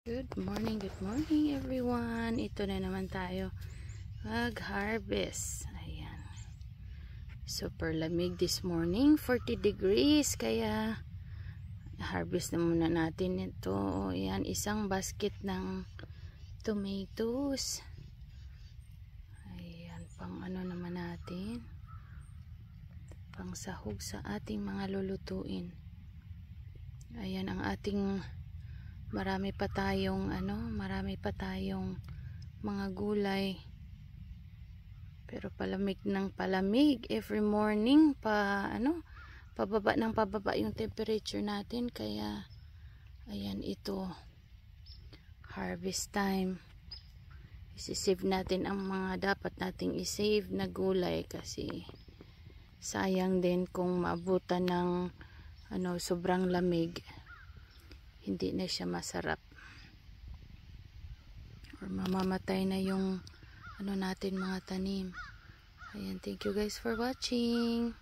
Good morning everyone. Ito na naman tayo mag-harvest. Ayan. Super lamig this morning, 40 degrees. Kaya harvest na muna natin ito. Ayan, isang basket ng tomatoes. Ayan, pang ano naman natin. Pang sahog sa ating mga lulutuin. Ayan ang ating marami pa tayong mga gulay, pero palamig ng palamig every morning, pababa ng pababa yung temperature natin. Kaya ayan, ito harvest time. Isisave natin ang mga dapat nating isave na gulay, kasi sayang din kung maabutan ng sobrang lamig, hindi na siya masarap or mamamatay na yung natin mga tanim. Ayan, thank you guys for watching.